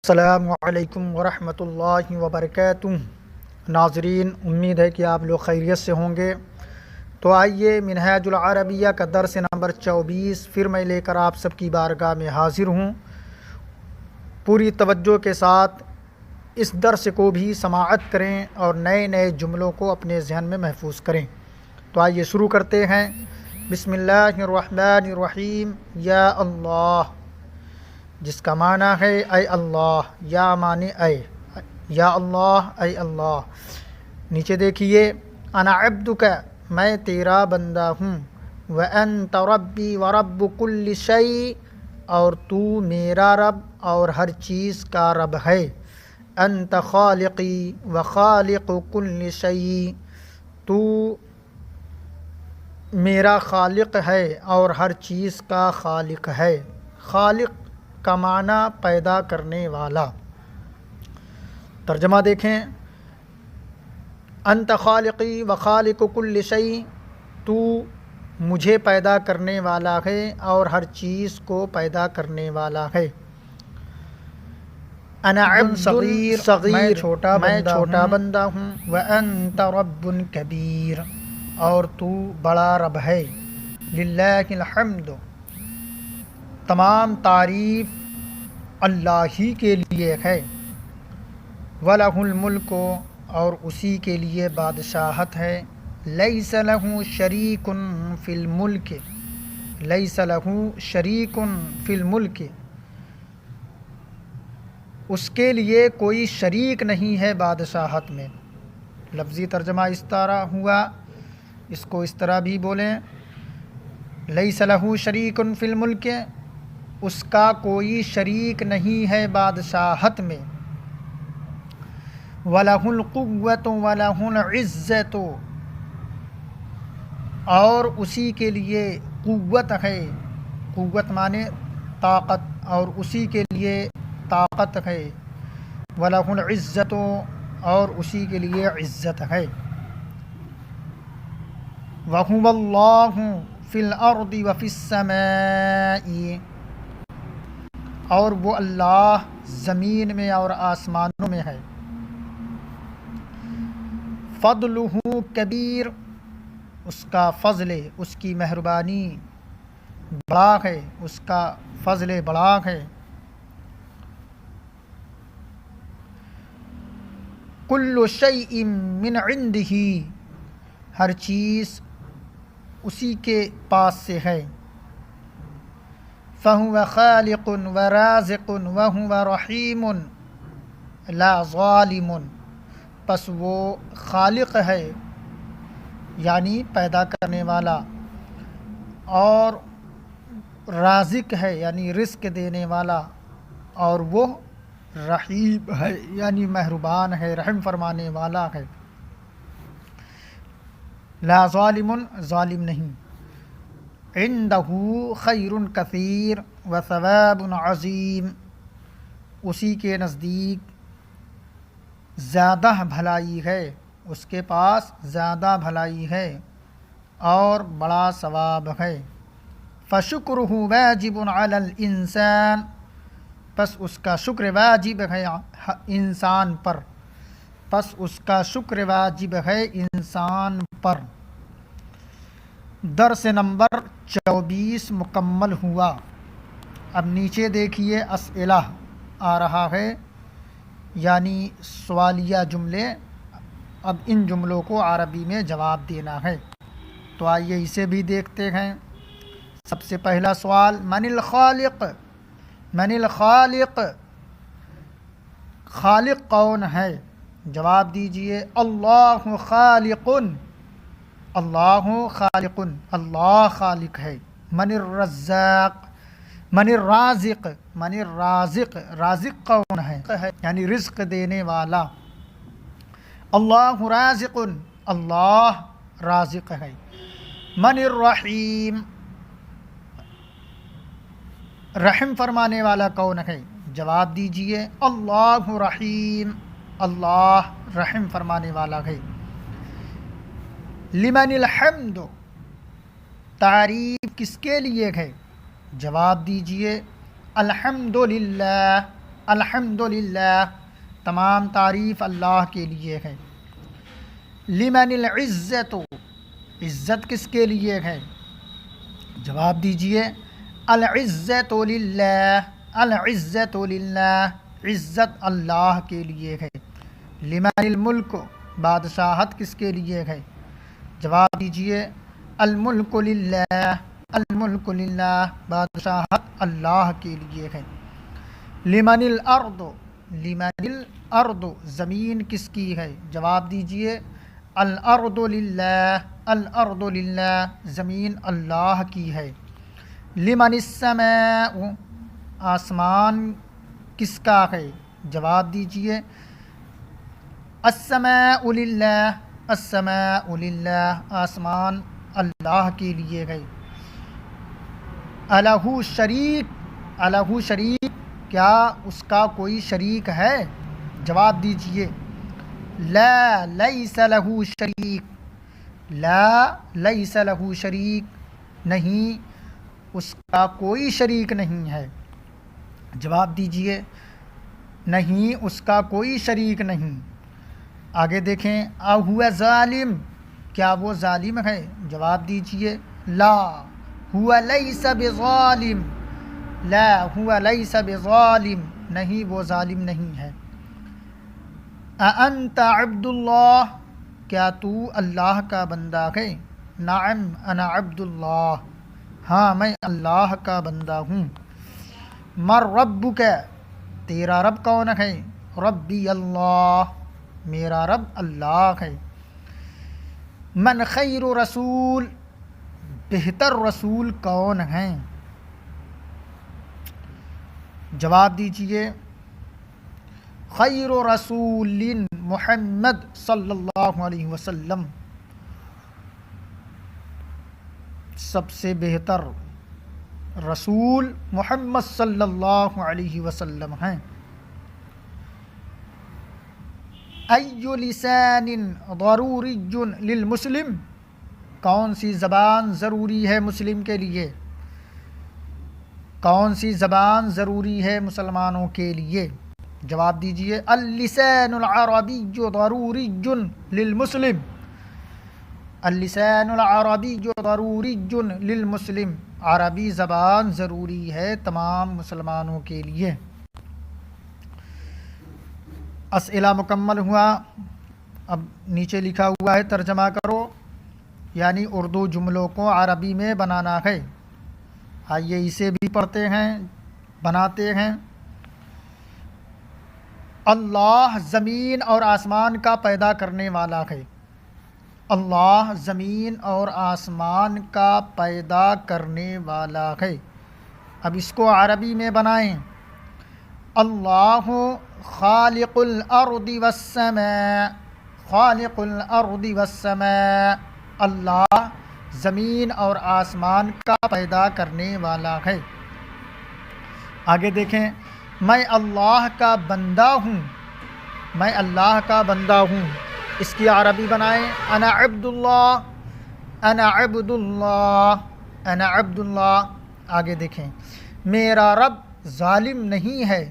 السلام علیکم ورحمۃ اللہ وبرکاتہ۔ ناظرین، امید ہے کہ آپ لوگ خیریت سے ہوں گے۔ تو آئیے منہاج العربیہ کا درس نمبر 24 پھر میں لے کر آپ سب کی بارگاہ میں حاضر ہوں۔ پوری توجہ کے ساتھ اس درس کو بھی سماعت کریں اور نئے نئے جملوں کو اپنے ذہن میں محفوظ کریں۔ تو آئیے شروع کرتے ہیں۔ بسم اللہ الرحمن الرحیم۔ یا اللہ، جس کا معنی ہے اے اللہ، یا معنی اے، یا اللہ اے اللہ۔ نیچے دیکھیے، انا عبدک، میں تیرا بندہ ہوں، وانت ربی ورب کل شیء، اور تو میرا رب اور ہر چیز کا رب ہے۔ انت خالقی وخالق کل شیء، تو میرا خالق ہے اور ہر چیز کا خالق ہے۔ خالق کا معنی پیدا کرنے والا۔ ترجمہ دیکھیں، انت خالقی و خالق کل شیء، تو مجھے پیدا کرنے والا ہے اور ہر چیز کو پیدا کرنے والا ہے۔ انا عبد صغیر، میں چھوٹا بندہ ہوں، وانت رب کبیر، اور تو بڑا رب ہے۔ للہ الحمد، تمام تعریف اللہ ہی کے لیے ہے۔ وَلَهُ الْمُلْكُ، اور اسی کے لیے بادشاہت ہے۔ لَيْسَ لَهُ شَرِيكٌ فِي الْمُلْكِ، لَيْسَ لَهُ شَرِيكٌ فِي الْمُلْكِ، اس کے لیے کوئی شریک نہیں ہے بادشاہت میں۔ لفظی ترجمہ اس طرح ہوا، اس کو اس طرح بھی بولیں، لَيْسَ لَهُ شَرِيكٌ فِي الْمُلْكِ، اس کا کوئی شریک نہیں ہے بادشاہت میں۔ وَلَهُ الْقُوَّةُ وَلَهُ الْعِزَّةُ، اور اسی کے لیے قوت ہے، قوت مانے طاقت، اور اسی کے لیے طاقت ہے۔ وَلَهُ الْعِزَّةُ، اور اسی کے لیے عزت ہے۔ وَهُوَ اللَّهُ فِي الْأَرْضِ وَفِي السَّمَاءِ، اور وہ اللہ زمین میں اور آسمانوں میں ہے۔ فضلہ کبیر، اس کا فضل، اس کی مہربانی بڑا ہے، اس کا فضل بڑا ہے۔ کل شیء من عندہ، ہر چیز اسی کے پاس سے ہے۔ فَهُوَ خَالِقٌ وَرَازِقٌ وَهُوَ رَحِيمٌ لَا ظَالِمٌ، پس وہ خالق ہے یعنی پیدا کرنے والا، اور رازق ہے یعنی رزق دینے والا، اور وہ رحیم ہے یعنی مہربان ہے، رحم فرمانے والا ہے۔ لا ظالم، ظالم نہیں۔ عندہ خیر کثیر وثواب عظیم، اسی کے نزدیک زیادہ بھلائی ہے، اس کے پاس زیادہ بھلائی ہے اور بڑا ثواب ہے۔ فشکرہ واجب علی الانسان، پس اس کا شکر واجب ہے انسان پر، پس اس کا شکر واجب ہے انسان پر۔ درس نمبر 24 مکمل ہوا۔ اب نیچے دیکھیے، اسئلہ آ رہا ہے یعنی سوالیہ جملے۔ اب ان جملوں کو عربی میں جواب دینا ہے، تو آئیے اسے بھی دیکھتے ہیں۔ سب سے پہلا سوال، من الخالق، من الخالق، خالق کون ہے؟ جواب دیجئے، اللہ خالق، اللہ خالق، اللہ خالق ہے۔ من الرزاق، من الرازق، من الرازق، رازق کون ہے یعنی رزق دینے والا۔ اللہ رازق، اللہ رازق ہے۔ من الرحیم، رحم فرمانے والا کون ہے؟ جواب دیجئے، اللہ رحیم، اللہ رحم فرمانے والا ہے۔ لمن الحمد، تعریف کس کے لیے ہے؟ جواب دیجئے، الحمد للہ، الحمدللہ تمام تعریف اللہ کے لیے ہے۔ لمن العزت عزت کس کے لیے ہے؟ جواب دیجئے العزت للہ، العزت للہ عزت اللہ کے لیے ہے۔ لمن الملک بادشاہت کس کے لیے ہے؟ جواب دیجئے الملک للہ، الملک للہ بادشاہت اللہ کے لیے ہے۔ لمن الارض، لمن الارض زمین کس کی ہے؟ جواب دیجئے الارض للہ، الارض للہ زمین اللہ کی ہے۔ لمن السماء آسمان کس کا ہے؟ جواب دیجئے السماء للہ، السماء للہ آسمان اللہ کے لیے ہے۔ الہ شریک، الہ شریک کیا اس کا کوئی شریک ہے؟ جواب دیجئے لا لیس لہ شریک، لا لیس لہ شریک نہیں اس کا کوئی شریک نہیں ہے۔ جواب دیجئے نہیں اس کا کوئی شریک نہیں۔ آگے دیکھیں اہو ظالم کیا وہ ظالم ہے؟ جواب دیجئے لا ہو لیس بظالم، لا ہو لیس بظالم نہیں وہ ظالم نہیں ہے۔ اانت عبد اللہ کیا تو اللہ کا بندہ ہے؟ نعم انا عبد اللہ ہاں میں اللہ کا بندہ ہوں۔ من ربک تیرا رب کون ہے؟ ربی اللہ میرا رب اللہ ہے۔ من خیر رسول بہتر رسول کون ہیں؟ جواب دیجئے خیر رسول محمد صلی اللہ علیہ وسلم سب سے بہتر رسول محمد صلی اللہ علیہ وسلم ہیں۔ ای لسان ضروری للمسلم کون سی زبان ضروری ہے مسلم کے لیے؟ کون سی زبان ضروری ہے مسلمانوں کے لیے؟ جواب دیجئے اللسان العربی ضروری للمسلم، اللسان العربی ضروری للمسلم عربی زبان ضروری ہے تمام مسلمانوں کے لیے۔ اسئلہ مکمل ہوا۔ اب نیچے لکھا ہوا ہے ترجمہ کرو، یعنی اردو جملوں کو عربی میں بنانا ہے۔ آئیے اسے بھی پڑھتے ہیں، بناتے ہیں۔ اللہ زمین اور آسمان کا پیدا کرنے والا ہے، اللہ زمین اور آسمان کا پیدا کرنے والا ہے۔ اب اس کو عربی میں بنائیں۔ اللہ خالق الارض والسماء، خالق الارض والسماء اللہ زمین اور آسمان کا پیدا کرنے والا ہے۔ آگے دیکھیں میں اللہ کا بندہ ہوں، میں اللہ کا بندہ ہوں اس کی عربی بنائیں انا عبد اللہ، انا عبد اللہ، انا عبد اللہ۔ آگے دیکھیں میرا رب ظالم نہیں ہے،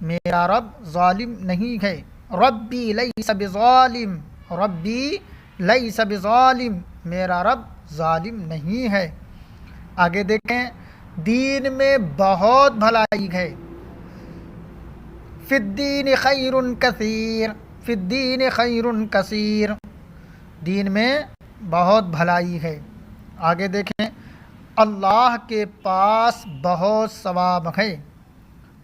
میرا رب ظالم نہیں ہے۔ ربی لیس بظالم، ربی لیس بظالم میرا رب ظالم نہیں ہے۔ آگے دیکھیں دین میں بہت بھلائی ہے، فی الدین خیر کثیر، فی الدین خیر کثیر دین میں بہت بھلائی ہے۔ آگے دیکھیں اللہ کے پاس بہت ثواب ہے،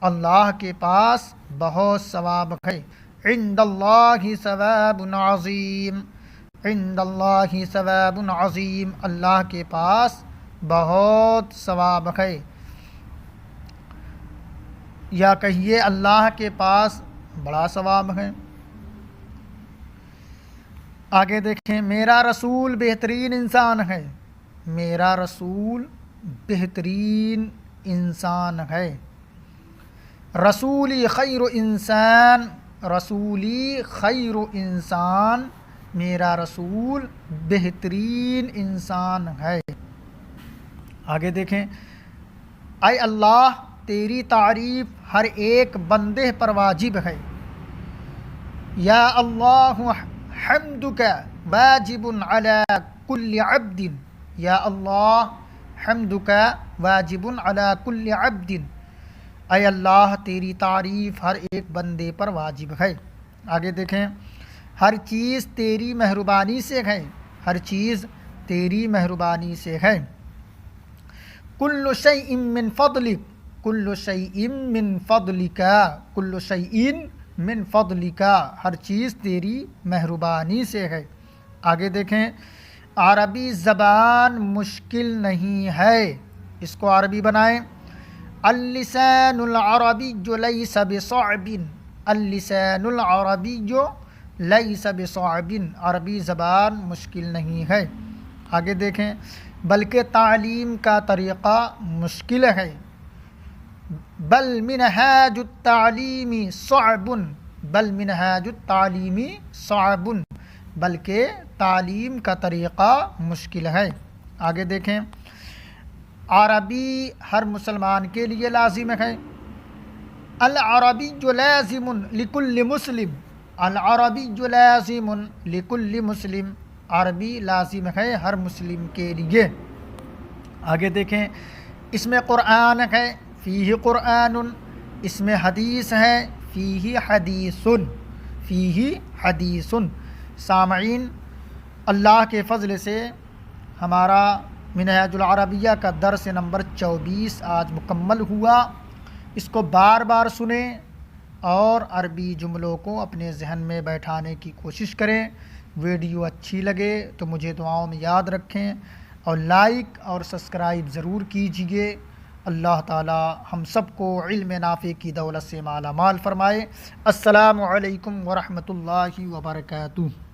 اللہ کے پاس بہت ثواب ہے۔ عند اللہ ثواب عظیم، عند اللہ ثواب عظیم اللہ کے پاس بہت ثواب ہے، یا کہیے اللہ کے پاس بڑا ثواب ہے۔ آگے دیکھیں میرا رسول بہترین انسان ہے، میرا رسول بہترین انسان ہے۔ رسولی خیر انسان، رسولی خیر انسان میرا رسول بہترین انسان ہے۔ آگے دیکھیں اے اللہ تیری تعریف ہر ایک بندے پر واجب ہے۔ یا اللہ حمدک واجب علی کل عبد، یا اللہ حمدک واجب علی کل عبد، اے اللہ تیری تعریف ہر ایک بندے پر واجب ہے۔ آگے دیکھیں، ہر چیز تیری مہربانی سے ہے، ہر چیز تیری مہربانی سے ہے۔ کل شیء من فضلک، کل شیء من فضلک، کل شیء من فضلک، ہر چیز تیری مہربانی سے ہے۔ آگے دیکھیں، عربی زبان مشکل نہیں ہے، اس کو عربی بنائیں۔ اللسان العربی لیس بصعب، اللسان العربی لیس بصعب، عربی زبان مشکل نہیں ہے۔ آگے دیکھیں، بلکہ تعلیم کا طریقہ مشکل ہے۔ بل منہاج التعلیم صعب، بل منہاج التعلیم صعب، بلکہ تعلیم کا طریقہ مشکل ہے۔ آگے دیکھیں، عربی ہر مسلمان کے لیے لازم ہے۔ العربی لازم لکل مسلم، العربی لازم لکل مسلم، عربی لازم ہے ہر مسلم کے لیے۔ آگے دیکھیں، اس میں قرآن ہے، فیہ قرآن، اس میں حدیث ہے، فیہ حدیث، فیہ حدیث۔ سامعین، اللہ کے فضل سے ہمارا منہاج العربیہ کا درس نمبر 24 آج مکمل ہوا۔ اس کو بار بار سنیں اور عربی جملوں کو اپنے ذہن میں بیٹھانے کی کوشش کریں۔ ویڈیو اچھی لگے تو مجھے دعاؤں میں یاد رکھیں اور لائک اور سبسکرائب ضرور کیجیے۔ اللہ تعالی ہم سب کو علم نافع کی دولت سے مالا مال فرمائے۔ السلام علیکم ورحمۃ اللہ وبرکاتہ۔